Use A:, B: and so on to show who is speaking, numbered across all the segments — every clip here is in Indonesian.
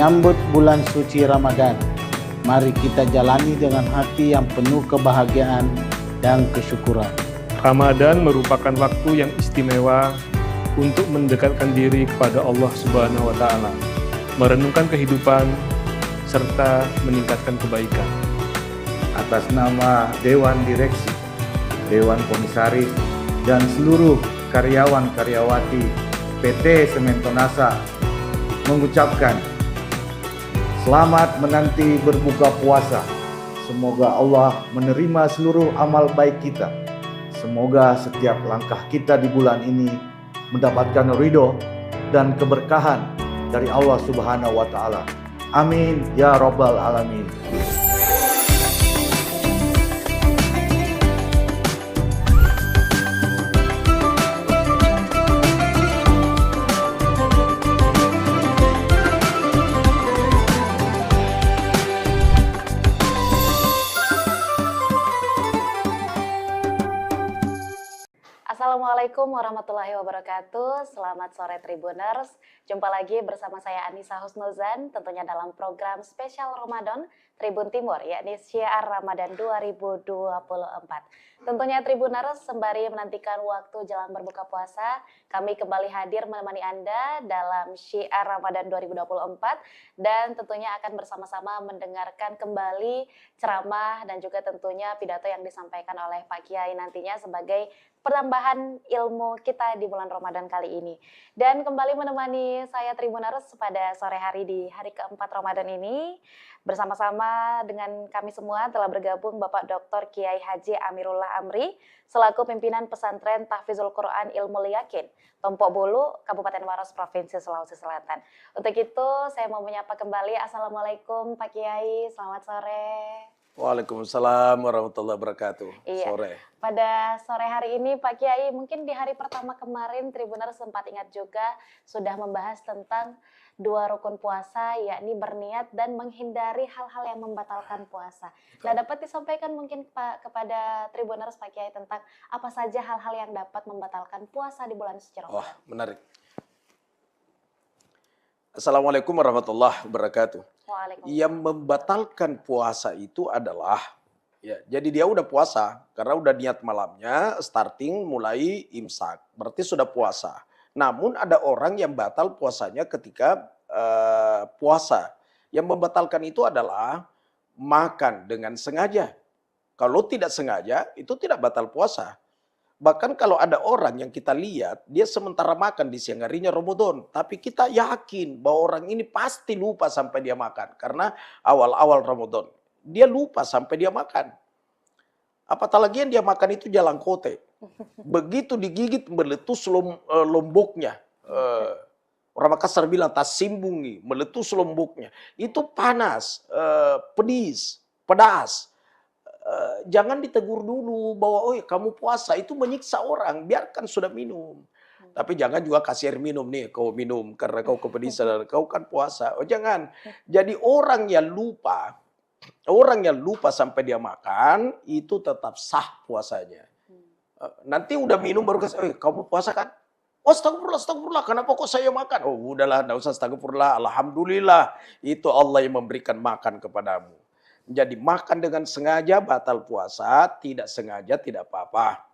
A: Menyambut bulan suci Ramadan, mari kita jalani dengan hati yang penuh kebahagiaan dan kesyukuran.
B: Ramadan merupakan waktu yang istimewa untuk mendekatkan diri kepada Allah Subhanahu wa Ta'ala, merenungkan kehidupan, serta meningkatkan kebaikan.
C: Atas nama Dewan Direksi, Dewan Komisaris, dan seluruh karyawan-karyawati PT Sementonasa mengucapkan selamat menanti berbuka puasa. Semoga Allah menerima seluruh amal baik kita. Semoga setiap langkah kita di bulan ini mendapatkan ridho dan keberkahan dari Allah Subhanahu wa Ta'ala. Amin ya Rabbal Alamin.
D: Assalamualaikum warahmatullahi wabarakatuh. Selamat sore Tribuners. Jumpa lagi bersama saya Anissa Husnuzan, tentunya dalam program spesial Ramadan Tribun Timur, yakni Syiar Ramadan 2024. Tentunya Tribuners, sembari menantikan waktu jelang berbuka puasa, kami kembali hadir menemani Anda dalam Syiar Ramadan 2024 dan tentunya akan bersama-sama mendengarkan kembali ceramah dan juga tentunya pidato yang disampaikan oleh Pak Kiai nantinya sebagai penambahan ilmu kita di bulan Ramadan kali ini. Dan kembali menemani saya Tribuners pada sore hari di hari keempat Ramadan ini, bersama-sama dengan kami semua telah bergabung Bapak Dr. Kiai Haji Amirullah Amri selaku pimpinan pesantren Tahfizul Quran Ilmu Yakin, Tompok Bulu, Kabupaten Maros, Provinsi Sulawesi Selatan. Untuk itu saya mau menyapa kembali. Assalamualaikum Pak Kiai, selamat sore.
E: Waalaikumsalam warahmatullahi wabarakatuh.
D: Iya.
E: Sore.
D: Pada sore hari ini Pak Kiai, mungkin di hari pertama kemarin Tribuners sempat ingat juga sudah membahas tentang dua rukun puasa, yakni berniat dan menghindari hal-hal yang membatalkan puasa. Nah, dapat disampaikan mungkin Pak kepada Tribuners Pak Kiai tentang apa saja hal-hal yang dapat membatalkan puasa di bulan suci Ramadan.
E: Wah, menarik. Assalamualaikum warahmatullahi wabarakatuh.
D: Waalaikumsalam.
E: Yang membatalkan puasa itu adalah, ya, jadi dia udah puasa karena udah niat malamnya, starting mulai imsak, berarti sudah puasa. Namun ada orang yang batal puasanya ketika puasa. Yang membatalkan itu adalah makan dengan sengaja. Kalau tidak sengaja, itu tidak batal puasa. Bahkan kalau ada orang yang kita lihat, dia sementara makan di siang harinya Ramadan. Tapi kita yakin bahwa orang ini pasti lupa sampai dia makan. Karena awal-awal Ramadan, dia lupa sampai dia makan. Apatah lagi yang dia makan itu jalan kote. Begitu digigit meletus lomboknya. Orang Makassar bilang tasimbungi, meletus lomboknya. Itu panas, pedis, pedas. Jangan ditegur dulu bahwa oh kamu puasa, itu menyiksa orang, biarkan sudah minum. Tapi jangan juga kasih air minum nih, kau minum karena kau kepedisan, kau kan puasa. Oh jangan. Jadi orang yang lupa sampai dia makan, itu tetap sah puasanya. Nanti udah minum baru kasih, kamu puasa kan? Oh astagfirullah, astagfirullah, kenapa kok saya makan? Oh udahlah, enggak usah astagfirullah, alhamdulillah. Itu Allah yang memberikan makan kepadamu. Jadi makan dengan sengaja batal puasa, tidak sengaja tidak apa-apa.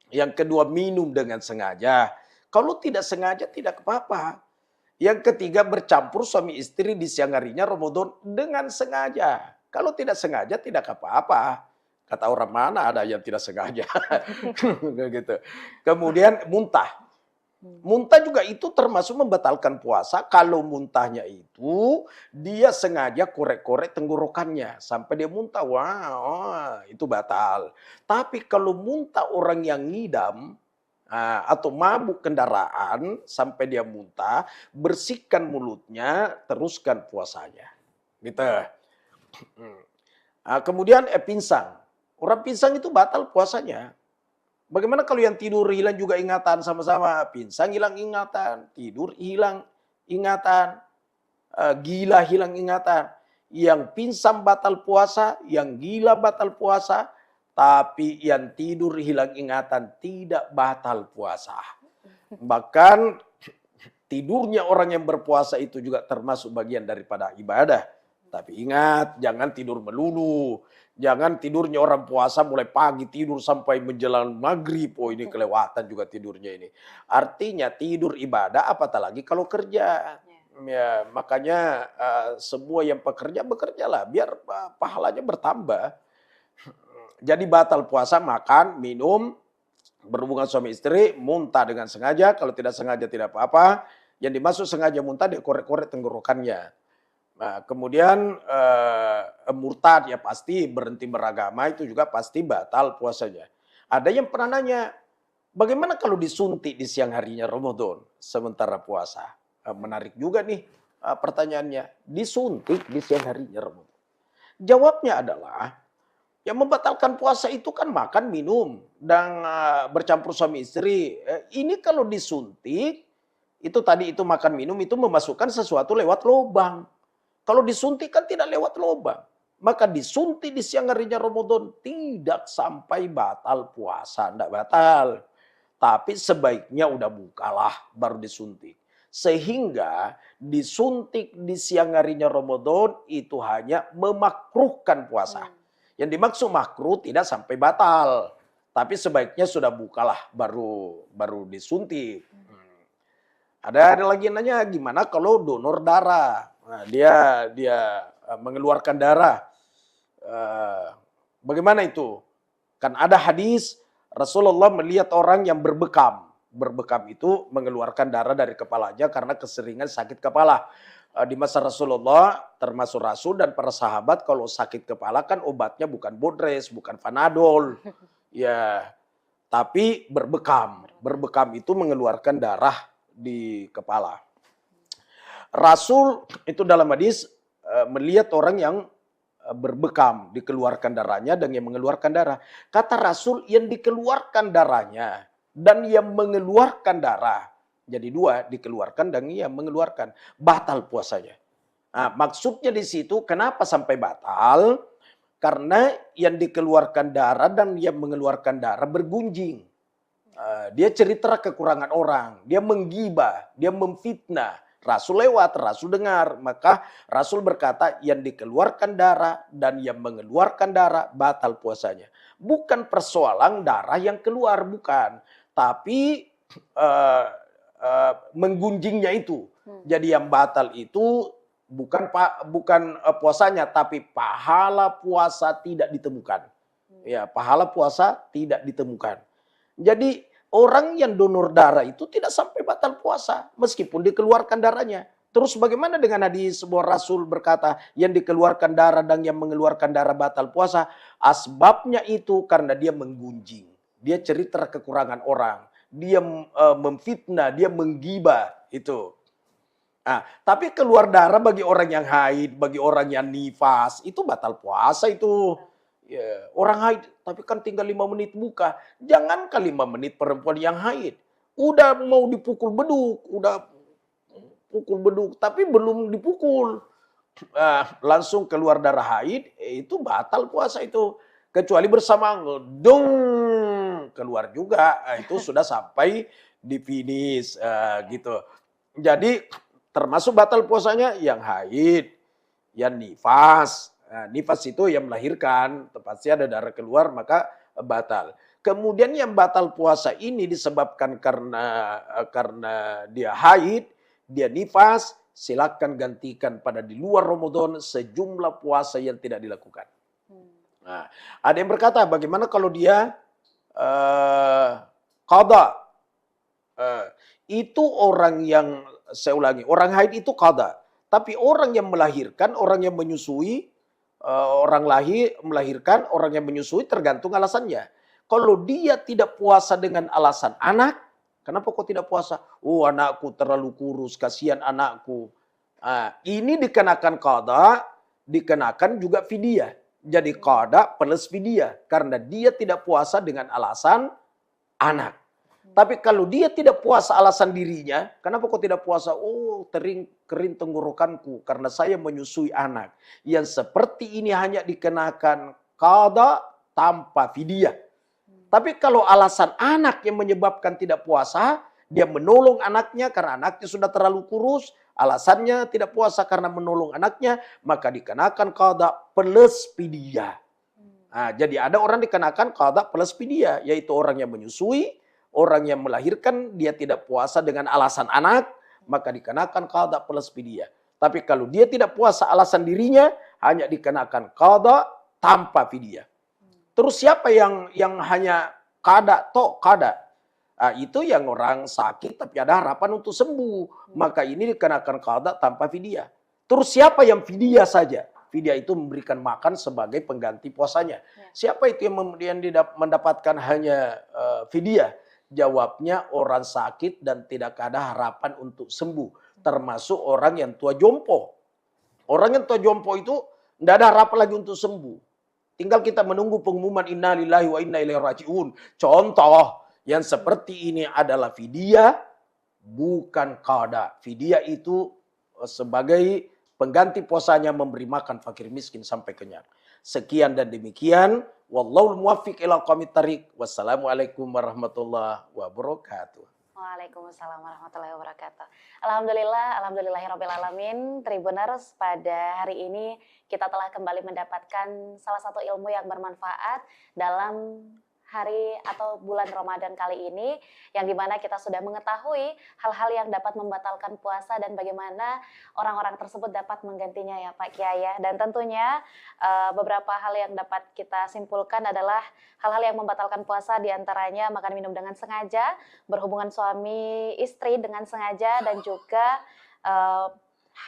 E: Yang kedua minum dengan sengaja. Kalau tidak sengaja tidak apa-apa. Yang ketiga bercampur suami istri di siang harinya Ramadan dengan sengaja. Kalau tidak sengaja tidak apa-apa. Kata orang mana ada yang tidak sengaja. Gitu. Kemudian muntah. Muntah juga itu termasuk membatalkan puasa. Kalau muntahnya itu dia sengaja korek-korek tenggorokannya sampai dia muntah, wah, itu batal. Tapi kalau muntah orang yang ngidam atau mabuk kendaraan sampai dia muntah, bersihkan mulutnya, teruskan puasanya. Gitu. Kemudian pingsan. Orang pingsan itu batal puasanya. Bagaimana kalau yang tidur hilang juga ingatan sama-sama? Pingsan hilang ingatan, tidur hilang ingatan, gila hilang ingatan. Yang pingsan batal puasa, yang gila batal puasa, tapi yang tidur hilang ingatan tidak batal puasa. Bahkan Tidurnya orang yang berpuasa itu juga termasuk bagian daripada ibadah. Tapi ingat, jangan tidur melulu. Jangan tidurnya orang puasa mulai pagi tidur sampai menjelang maghrib. Oh ini kelewatan juga tidurnya ini. Artinya tidur ibadah apatah lagi kalau kerja. Ya, makanya semua yang pekerja bekerjalah biar pahalanya bertambah. Jadi batal puasa makan, minum, berhubungan suami istri, muntah dengan sengaja, kalau tidak sengaja tidak apa-apa. Yang dimaksud sengaja muntah dia korek-korek tenggorokannya. Nah, kemudian murtad ya pasti berhenti beragama itu juga pasti batal puasanya. Ada yang pernah nanya, bagaimana kalau disuntik di siang harinya Ramadan sementara puasa? Menarik juga nih pertanyaannya. Disuntik di siang harinya Ramadan. Jawabnya adalah, yang membatalkan puasa itu kan makan, minum, dan bercampur suami istri. Ini kalau disuntik, itu tadi itu makan, minum, itu memasukkan sesuatu lewat lubang. Kalau disuntik kan tidak lewat lubang. Maka disuntik di siang harinya Ramadan tidak sampai batal puasa. Tidak batal. Tapi sebaiknya udah bukalah baru disuntik. Sehingga disuntik di siang harinya Ramadan itu hanya memakruhkan puasa. Yang dimaksud makruh tidak sampai batal, tapi sebaiknya sudah bukalah baru disuntik. Ada lagi yang nanya gimana kalau donor darah? Nah, dia mengeluarkan darah. Bagaimana itu? Kan ada hadis Rasulullah melihat orang yang berbekam. Berbekam itu mengeluarkan darah dari kepalanya karena keseringan sakit kepala. Di masa Rasulullah termasuk Rasul dan para sahabat kalau sakit kepala kan obatnya bukan Bodres, bukan Panadol. Ya, tapi berbekam. Berbekam itu mengeluarkan darah di kepala. Rasul itu dalam hadis melihat orang yang berbekam dikeluarkan darahnya dan yang mengeluarkan darah. Kata Rasul yang dikeluarkan darahnya dan yang mengeluarkan darah. Jadi dua, dikeluarkan dan ia mengeluarkan. Batal puasanya. Nah, maksudnya di situ kenapa sampai batal? Karena yang dikeluarkan darah dan yang mengeluarkan darah bergunjing. Dia cerita kekurangan orang. Dia menggibah, dia memfitnah. Rasul lewat, Rasul dengar. Maka Rasul berkata yang dikeluarkan darah dan yang mengeluarkan darah batal puasanya. Bukan persoalan darah yang keluar, bukan. Tapi menggunjingnya itu. Jadi yang batal itu bukan puasanya, tapi pahala puasa tidak ditemukan. Ya, pahala puasa tidak ditemukan. Jadi orang yang donor darah itu tidak sampai batal puasa meskipun dikeluarkan darahnya. Terus bagaimana dengan hadis sebuah Rasul berkata yang dikeluarkan darah dan yang mengeluarkan darah batal puasa? Asbabnya itu karena dia menggunjing. Dia cerita kekurangan orang. Dia memfitnah, dia menggibah itu. Nah, tapi keluar darah bagi orang yang haid, bagi orang yang nifas, itu batal puasa itu. Ya, orang haid, tapi kan tinggal 5 menit buka. Jangankan 5 menit perempuan yang haid. Udah mau dipukul beduk, pukul beduk, tapi belum dipukul. Langsung keluar darah haid, itu batal puasa itu. Kecuali bersama ngedung keluar juga, itu sudah sampai di finish gitu. Jadi termasuk batal puasanya yang haid, yang nifas. Nifas itu yang melahirkan, pasti ada darah keluar maka batal. Kemudian yang batal puasa ini disebabkan karena dia haid, dia nifas, silakan gantikan pada di luar Ramadan sejumlah puasa yang tidak dilakukan. Nah, ada yang berkata bagaimana kalau dia qada? Itu orang yang, saya ulangi, orang haid itu qada. Tapi orang yang melahirkan, orang yang menyusui, orang melahirkan, orang yang menyusui tergantung alasannya. Kalau dia tidak puasa dengan alasan anak, kenapa kok tidak puasa? Oh, anakku terlalu kurus, kasihan anakku. Ini dikenakan qada, dikenakan juga fidyah. Jadi qada plus fidyah karena dia tidak puasa dengan alasan anak. Tapi kalau dia tidak puasa alasan dirinya, kenapa kok tidak puasa? Oh, kering tenggorokanku karena saya menyusui anak. Yang seperti ini hanya dikenakan qada tanpa fidyah. Tapi kalau alasan anak yang menyebabkan tidak puasa, Dia menolong anaknya karena anaknya sudah terlalu kurus, alasannya tidak puasa karena menolong anaknya, maka dikenakan qada plus fidyah. Nah, jadi ada orang dikenakan qada plus fidyah, yaitu orang yang menyusui, orang yang melahirkan, dia tidak puasa dengan alasan anak, maka dikenakan qada plus fidyah. Tapi kalau dia tidak puasa alasan dirinya, hanya dikenakan qada tanpa fidyah. Terus siapa yang hanya qada tok qada? Nah, itu yang orang sakit tapi ada harapan untuk sembuh. Maka ini dikenakan qada tanpa fidyah. Terus siapa yang fidyah saja? Fidyah itu memberikan makan sebagai pengganti puasanya. Siapa itu yang kemudian mendapatkan hanya fidyah? Jawabnya orang sakit dan tidak ada harapan untuk sembuh. Termasuk orang yang tua jompo. Orang yang tua jompo itu tidak ada harapan lagi untuk sembuh. Tinggal kita menunggu pengumuman inna lillahi wa inna ilaihi raji'un. Contoh yang seperti ini adalah fidyah, bukan qada. Fidyah itu sebagai pengganti puasanya memberi makan fakir miskin sampai kenyang. Sekian dan demikian. Wallahul muwaffiq ila aqwamit thariq. Wassalamualaikum warahmatullahi wabarakatuh.
D: Waalaikumsalam warahmatullahi wabarakatuh. Alhamdulillahirrabbilalamin. Tribuners, pada hari ini kita telah kembali mendapatkan salah satu ilmu yang bermanfaat dalam hari atau bulan Ramadan kali ini, yang dimana kita sudah mengetahui hal-hal yang dapat membatalkan puasa dan bagaimana orang-orang tersebut dapat menggantinya ya Pak Kiai. Dan tentunya beberapa hal yang dapat kita simpulkan adalah hal-hal yang membatalkan puasa, diantaranya makan minum dengan sengaja, berhubungan suami istri dengan sengaja, dan juga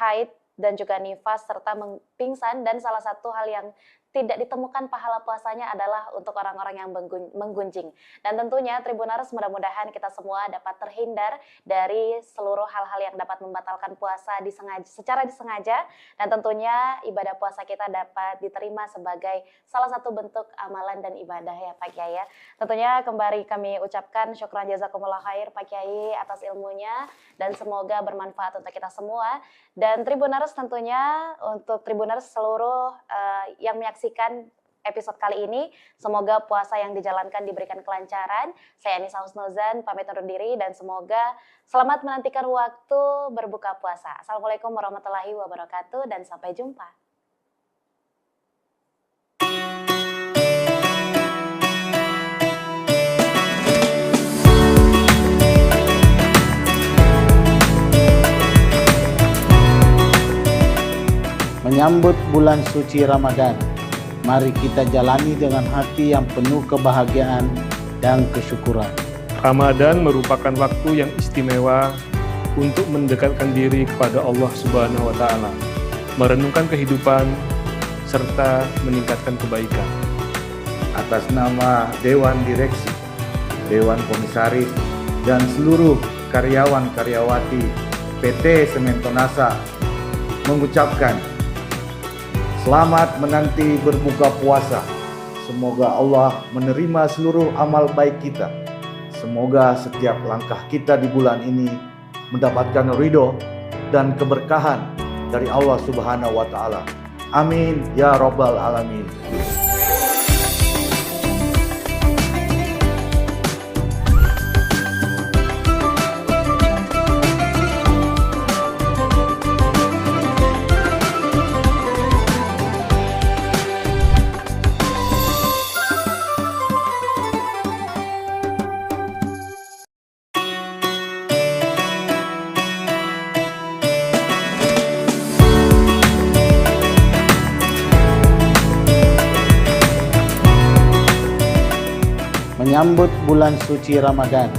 D: haid dan juga nifas serta pingsan. Dan salah satu hal yang tidak ditemukan pahala puasanya adalah untuk orang-orang yang menggunjing. Dan tentunya Tribuners, mudah-mudahan kita semua dapat terhindar dari seluruh hal-hal yang dapat membatalkan puasa secara disengaja, dan tentunya ibadah puasa kita dapat diterima sebagai salah satu bentuk amalan dan ibadah ya Pak Kiai. Tentunya kembali kami ucapkan syukran jazakumullah khair Pak Kiai atas ilmunya, dan semoga bermanfaat untuk kita semua. Dan Tribuners, tentunya untuk Tribuners seluruh yang menyaksikan episode kali ini, semoga puasa yang dijalankan diberikan kelancaran. Saya Anissa Husnuzan pamit undur diri, dan semoga selamat menantikan waktu berbuka puasa. Assalamualaikum warahmatullahi wabarakatuh dan sampai jumpa.
A: Menyambut bulan suci Ramadan, mari kita jalani dengan hati yang penuh kebahagiaan dan kesyukuran.
B: Ramadan merupakan waktu yang istimewa untuk mendekatkan diri kepada Allah Subhanahu wa Ta'ala, merenungkan kehidupan, serta meningkatkan kebaikan.
C: Atas nama Dewan Direksi, Dewan Komisaris, dan seluruh karyawan-karyawati PT Sementonasa mengucapkan selamat menanti berbuka puasa. Semoga Allah menerima seluruh amal baik kita. Semoga setiap langkah kita di bulan ini mendapatkan ridho dan keberkahan dari Allah Subhanahu wa Ta'ala. Amin ya Rabbal Alamin.
A: Menyambut bulan suci Ramadan,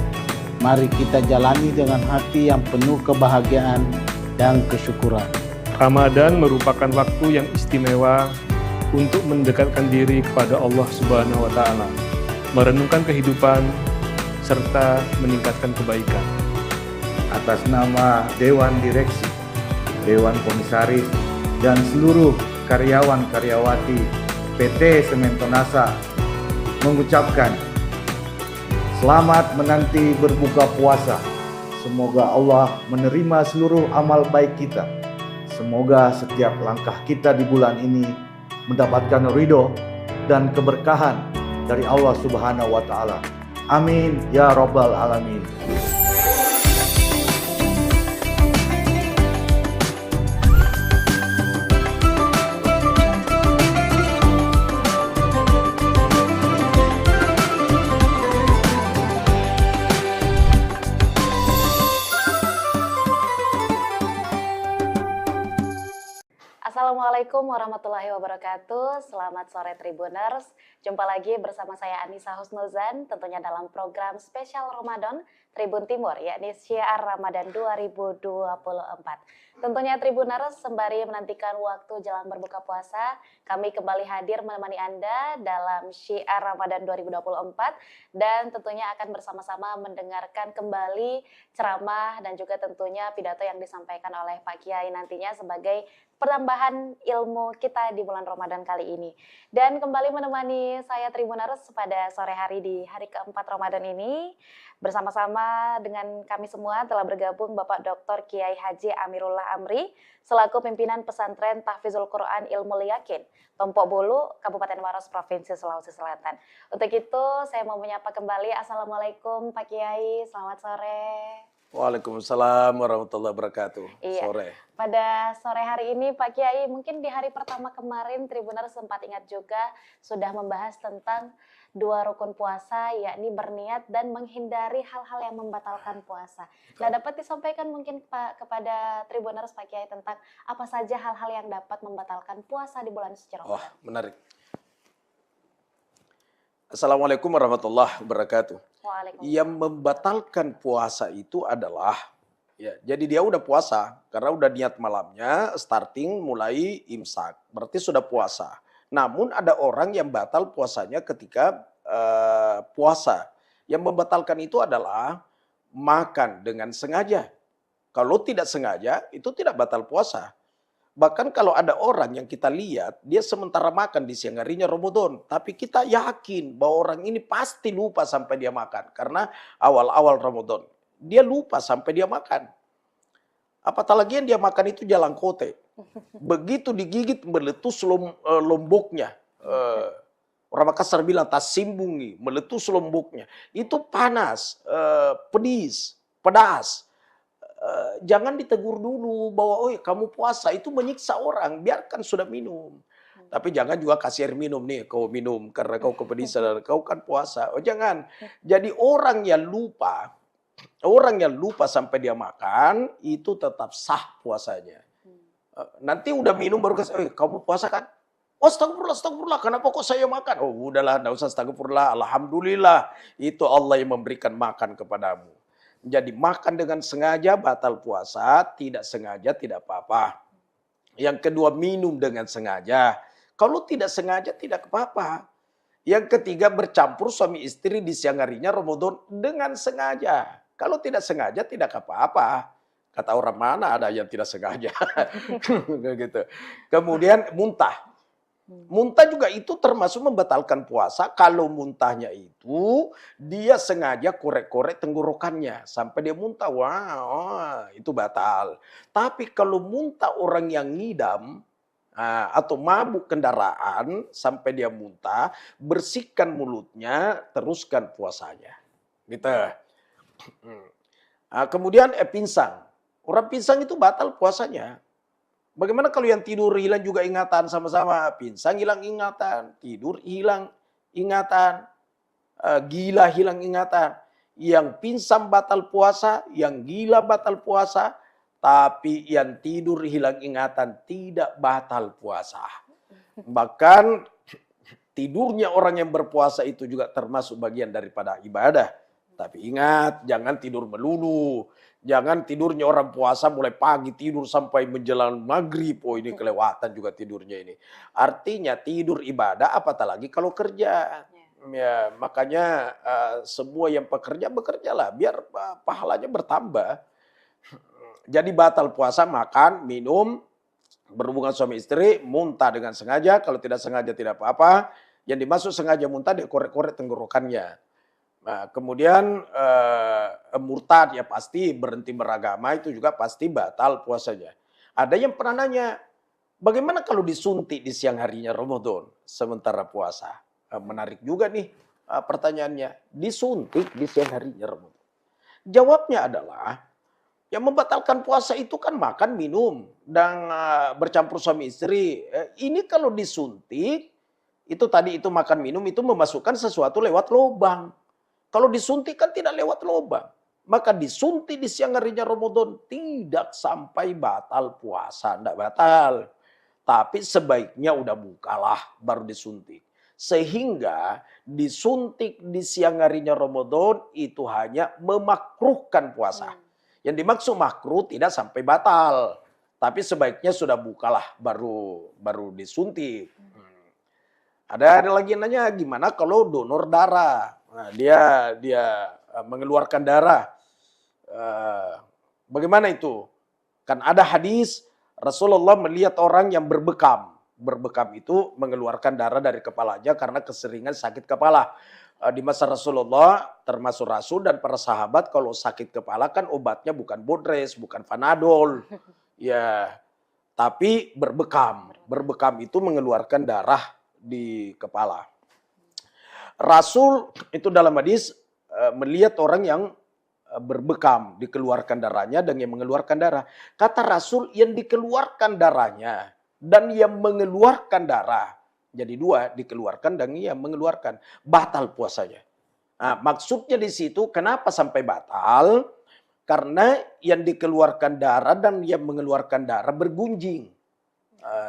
A: mari kita jalani dengan hati yang penuh kebahagiaan dan kesyukuran.
B: Ramadan merupakan waktu yang istimewa untuk mendekatkan diri kepada Allah Subhanahu wa Ta'ala, merenungkan kehidupan, serta meningkatkan kebaikan.
C: Atas nama Dewan Direksi, Dewan Komisaris, dan seluruh karyawan-karyawati PT Sementonasa mengucapkan selamat menanti berbuka puasa. Semoga Allah menerima seluruh amal baik kita. Semoga setiap langkah kita di bulan ini mendapatkan ridho dan keberkahan dari Allah Subhanahu wa Ta'ala. Amin ya Rabbal Alamin.
D: Assalamualaikum warahmatullahi wabarakatuh. Selamat sore Tribuners. Jumpa lagi bersama saya Anissa Husnuzan, tentunya dalam program spesial Ramadan Tribun Timur, yakni Syiar Ramadan 2024. Tentunya Tribuners, sembari menantikan waktu jelang berbuka puasa, kami kembali hadir menemani Anda dalam Syiar Ramadan 2024 dan tentunya akan bersama-sama mendengarkan kembali ceramah dan juga tentunya pidato yang disampaikan oleh Pak Kiai nantinya sebagai penambahan ilmu kita di bulan Ramadan kali ini. Dan kembali menemani saya Tribuners pada sore hari di hari keempat Ramadan ini, bersama-sama dengan kami semua telah bergabung Bapak Dr. Kiai Haji Amirullah Amri selaku pimpinan pesantren Tahfizul Quran Ilmu Yakin, Tompok Bolu, Kabupaten Maros, Provinsi Sulawesi Selatan. Untuk itu saya mau menyapa kembali. Assalamualaikum Pak Kiai, selamat sore.
E: Waalaikumsalam warahmatullahi wabarakatuh.
D: Iya.
E: Sore.
D: Pada sore hari ini Pak Kiai, mungkin di hari pertama kemarin Tribuners sempat ingat juga sudah membahas tentang dua rukun puasa, yakni berniat dan menghindari hal-hal yang membatalkan puasa. Nah, dapat disampaikan mungkin Pak kepada Tribuners Pak Kiai tentang apa saja hal-hal yang dapat membatalkan puasa di bulan suci Ramadan.
E: Wah, menarik. Assalamualaikum warahmatullahi wabarakatuh.
D: Waalaikumsalam.
E: Yang membatalkan puasa itu adalah, ya, jadi dia udah puasa karena udah niat malamnya, starting mulai imsak, berarti sudah puasa. Namun ada orang yang batal puasanya ketika puasa. Yang membatalkan itu adalah makan dengan sengaja. Kalau tidak sengaja itu tidak batal puasa. Bahkan kalau ada orang yang kita lihat, dia sementara makan di siang harinya Ramadan. Tapi kita yakin bahwa orang ini pasti lupa sampai dia makan. Karena awal-awal Ramadan. Dia lupa sampai dia makan. Apatah lagi yang dia makan itu jalan kote. Begitu digigit meletus lomboknya. Orang Makassar bilang tasimbungi, meletus lomboknya. Itu panas, pedis, pedas. Jangan ditegur dulu bahwa oh kamu puasa, itu menyiksa orang, biarkan sudah minum. Tapi jangan juga kasih air minum nih, kau minum karena kau kepedisan, kau kan puasa. Oh jangan. Jadi orang yang lupa sampai dia makan itu tetap sah puasanya. Nanti udah minum baru kasih, kamu puasa kan? Oh astagfirullah, astagfirullah, kenapa kok saya makan? Oh udahlah, enggak usah astagfirullah, alhamdulillah. Itu Allah yang memberikan makan kepadamu. Jadi makan dengan sengaja batal puasa, tidak sengaja tidak apa-apa. Yang kedua minum dengan sengaja. Kalau tidak sengaja tidak apa-apa. Yang ketiga bercampur suami istri di siang harinya Ramadan dengan sengaja. Kalau tidak sengaja tidak apa-apa. Kata orang mana ada yang tidak sengaja. Gitu. Kemudian muntah. Muntah juga itu termasuk membatalkan puasa. Kalau muntahnya itu dia sengaja korek-korek tenggorokannya sampai dia muntah, wah, itu batal. Tapi kalau muntah orang yang ngidam atau mabuk kendaraan sampai dia muntah, bersihkan mulutnya, teruskan puasanya. Gitu. Kemudian pingsan. Orang pingsan itu batal puasanya. Bagaimana kalau yang tidur hilang juga ingatan sama-sama? Pingsan hilang ingatan, tidur hilang ingatan, gila hilang ingatan. Yang pingsan batal puasa, yang gila batal puasa, tapi yang tidur hilang ingatan tidak batal puasa. Bahkan tidurnya orang yang berpuasa itu juga termasuk bagian daripada ibadah. Tapi ingat, jangan tidur melulu. Jangan tidurnya orang puasa mulai pagi tidur sampai menjelang maghrib. Oh ini kelewatan juga tidurnya ini. Artinya tidur ibadah apatah lagi kalau kerja. Ya, makanya semua yang pekerja bekerjalah biar pahalanya bertambah. Jadi batal puasa makan, minum, berhubungan suami istri, muntah dengan sengaja. Kalau tidak sengaja tidak apa-apa. Yang dimaksud sengaja muntah dia korek-korek tenggorokannya. Nah, kemudian murtad ya pasti berhenti beragama itu juga pasti batal puasanya. Ada yang pernah nanya, bagaimana kalau disuntik di siang harinya Ramadan sementara puasa? Menarik juga nih pertanyaannya. Disuntik di siang harinya Ramadan. Jawabnya adalah yang membatalkan puasa itu kan makan, minum, dan bercampur suami istri. Ini kalau disuntik, itu tadi itu makan, minum itu memasukkan sesuatu lewat lubang. Kalau disuntik kan tidak lewat lubang. Maka disuntik di siang harinya Ramadan tidak sampai batal puasa. Tidak batal. Tapi sebaiknya udah bukalah baru disuntik. Sehingga disuntik di siang harinya Ramadan itu hanya memakruhkan puasa. Yang dimaksud makruh tidak sampai batal. Tapi sebaiknya sudah bukalah baru disuntik. Ada lagi yang nanya gimana kalau donor darah? Nah, dia mengeluarkan darah. Bagaimana itu? Kan ada hadis Rasulullah melihat orang yang berbekam. Berbekam itu mengeluarkan darah dari kepalanya karena keseringan sakit kepala. Di masa Rasulullah termasuk Rasul dan para sahabat kalau sakit kepala kan obatnya bukan Bodres, bukan Panadol. Ya, tapi berbekam. Berbekam itu mengeluarkan darah di kepala. Rasul itu dalam hadis melihat orang yang berbekam, dikeluarkan darahnya dan yang mengeluarkan darah. Kata Rasul yang dikeluarkan darahnya dan yang mengeluarkan darah. Jadi dua, dikeluarkan dan yang mengeluarkan. Batal puasanya. Nah, maksudnya di situ kenapa sampai batal? Karena yang dikeluarkan darah dan yang mengeluarkan darah bergunjing.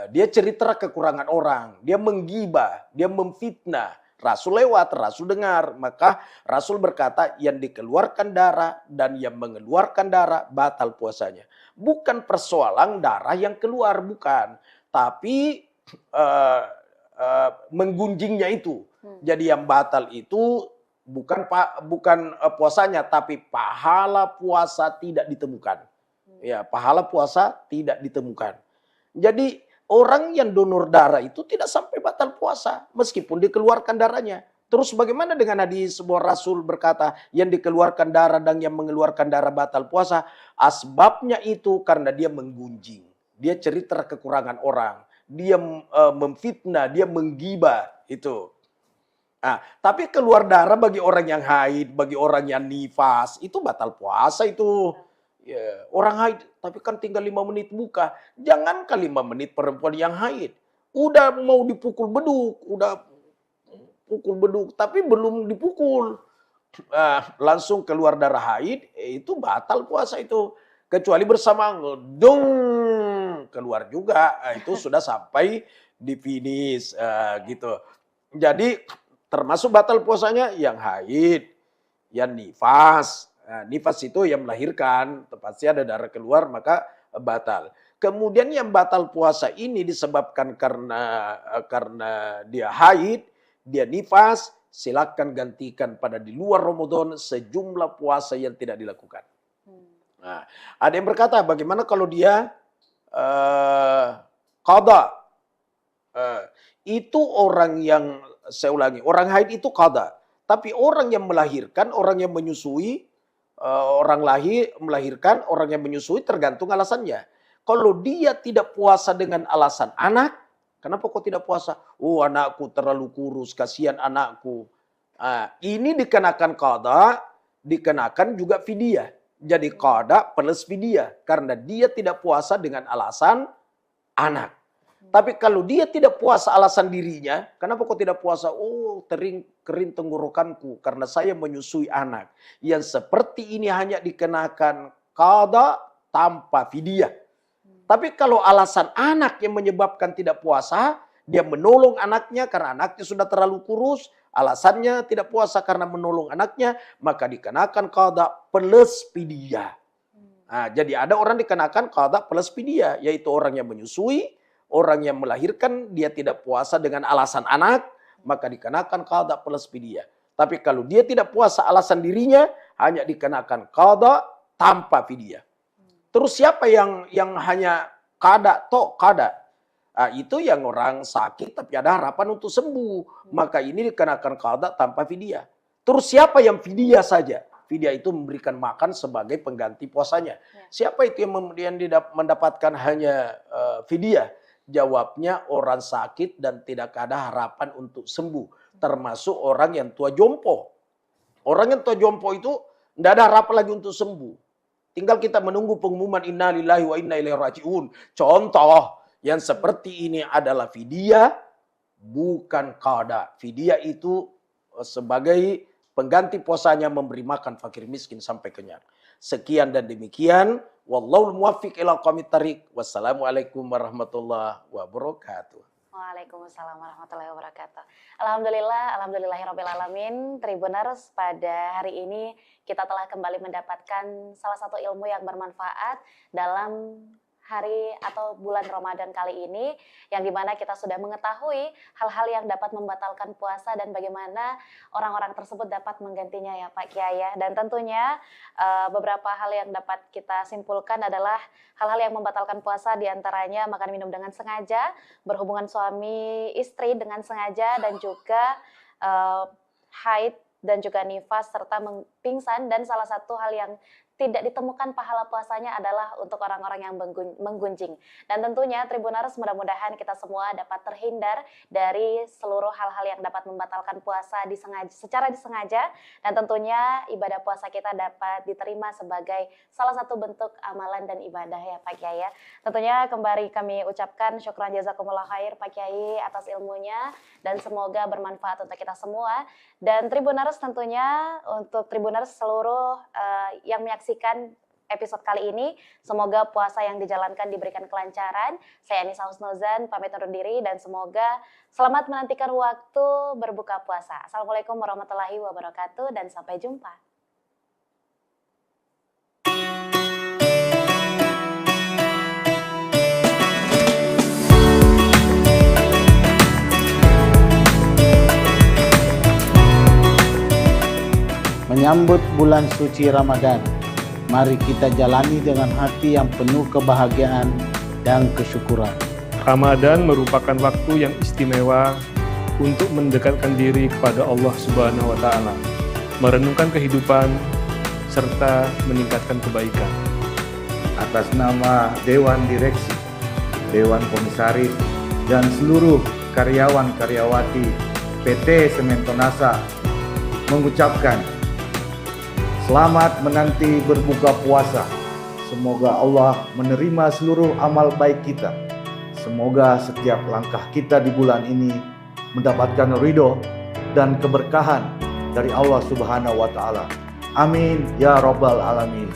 E: Dia cerita kekurangan orang, dia menggibah, dia memfitnah. Rasul lewat, Rasul dengar. Maka Rasul berkata yang dikeluarkan darah dan yang mengeluarkan darah batal puasanya. Bukan persoalan darah yang keluar, bukan. Tapi menggunjingnya itu. Jadi yang batal itu bukan puasanya, tapi pahala puasa tidak ditemukan. Ya, pahala puasa tidak ditemukan. Jadi orang yang donor darah itu tidak sampai batal puasa meskipun dikeluarkan darahnya. Terus bagaimana dengan hadis sebuah Rasul berkata yang dikeluarkan darah dan yang mengeluarkan darah batal puasa? Asbabnya itu karena dia menggunjing. Dia cerita kekurangan orang. Dia memfitnah, dia menggibah itu. Nah, tapi keluar darah bagi orang yang haid, bagi orang yang nifas, itu batal puasa itu. Ya, orang haid, tapi kan tinggal 5 menit buka. Jangankan 5 menit perempuan yang haid. Udah mau dipukul beduk, udah pukul beduk, tapi belum dipukul. Langsung keluar darah haid, itu batal puasa itu. Kecuali bersama ngedung, keluar juga. Itu sudah sampai di finish gitu. Jadi termasuk batal puasanya yang haid, yang nifas. Nah, nifas itu yang melahirkan, pasti ada darah keluar maka batal. Kemudian yang batal puasa ini disebabkan karena dia haid, dia nifas, silakan gantikan pada di luar Ramadan sejumlah puasa yang tidak dilakukan. Nah, ada yang berkata bagaimana kalau dia qada? Itu orang yang, saya ulangi, orang haid itu qada. Tapi orang yang melahirkan, orang yang menyusui, orang melahirkan, orang yang menyusui tergantung alasannya. Kalau dia tidak puasa dengan alasan anak, kenapa kok tidak puasa? Oh, anakku terlalu kurus, kasihan anakku. Ini dikenakan qada, dikenakan juga fidyah. Jadi qada plus fidyah karena dia tidak puasa dengan alasan anak. Tapi kalau dia tidak puasa alasan dirinya, kenapa kok tidak puasa? Oh, kering tenggorokanku karena saya menyusui anak. Yang seperti ini hanya dikenakan qada tanpa fidyah. Tapi kalau alasan anak yang menyebabkan tidak puasa, dia menolong anaknya karena anaknya sudah terlalu kurus, alasannya tidak puasa karena menolong anaknya, maka dikenakan qada plus fidyah. Nah, jadi ada orang dikenakan qada plus fidyah, yaitu orang yang menyusui, orang yang melahirkan, dia tidak puasa dengan alasan anak, maka dikenakan qada plus fidyah. Tapi kalau dia tidak puasa alasan dirinya, hanya dikenakan qada tanpa fidyah. Terus siapa yang hanya qada tok qada? Itu yang orang sakit tapi ada harapan untuk sembuh. Maka ini dikenakan qada tanpa fidyah. Terus siapa yang fidyah saja? Fidyah itu memberikan makan sebagai pengganti puasanya. Siapa itu yang kemudian mendapatkan hanya fidyah? Jawabnya orang sakit dan tidak ada harapan untuk sembuh. Termasuk orang yang tua jompo. Orang yang tua jompo itu tidak ada harapan lagi untuk sembuh. Tinggal kita menunggu pengumuman inna lillahi wa inna ilaihi raji'un. Contoh yang seperti ini adalah fidyah, bukan qada. Fidyah itu sebagai pengganti puasanya memberi makan fakir miskin sampai kenyang. Sekian dan demikian. Wallahul muwaffiq ila aqwamit thariq. Wassalamualaikum warahmatullahi wabarakatuh.
D: Waalaikumsalam warahmatullahi wabarakatuh. Alhamdulillahirabbil alamin. Tribuners, pada hari ini kita telah kembali mendapatkan salah satu ilmu yang bermanfaat dalam hari atau bulan Ramadan kali ini, yang dimana kita sudah mengetahui hal-hal yang dapat membatalkan puasa dan bagaimana orang-orang tersebut dapat menggantinya ya Pak Kiai ya. Dan tentunya beberapa hal yang dapat kita simpulkan adalah hal-hal yang membatalkan puasa, diantaranya makan minum dengan sengaja, berhubungan suami istri dengan sengaja, dan juga haid dan juga nifas serta pingsan. Dan salah satu hal yang tidak ditemukan pahala puasanya adalah untuk orang-orang yang menggunjing. Dan tentunya Tribuners, mudah-mudahan kita semua dapat terhindar dari seluruh hal-hal yang dapat membatalkan puasa secara disengaja, dan tentunya ibadah puasa kita dapat diterima sebagai salah satu bentuk amalan dan ibadah ya Pak Kiai ya. Tentunya kembali kami ucapkan syukran jazakumullah khair Pak Kiai atas ilmunya, dan semoga bermanfaat untuk kita semua. Dan Tribuners, tentunya untuk Tribuners seluruh yang menyaksikan episode kali ini, semoga puasa yang dijalankan diberikan kelancaran. Saya Anissa Husnuzan pamit undur diri, dan semoga selamat menantikan waktu berbuka puasa. Assalamualaikum warahmatullahi wabarakatuh, dan sampai jumpa.
A: Menyambut bulan suci Ramadan, mari kita jalani dengan hati yang penuh kebahagiaan dan kesyukuran.
B: Ramadan merupakan waktu yang istimewa untuk mendekatkan diri kepada Allah Subhanahu wa Ta'ala, merenungkan kehidupan, serta meningkatkan kebaikan.
C: Atas nama Dewan Direksi, Dewan Komisaris, dan seluruh karyawan-karyawati PT Sementonasa mengucapkan selamat menanti berbuka puasa. Semoga Allah menerima seluruh amal baik kita. Semoga setiap langkah kita di bulan ini mendapatkan ridho dan keberkahan dari Allah Subhanahu wa Ta'ala. Amin ya Rabbal Alamin.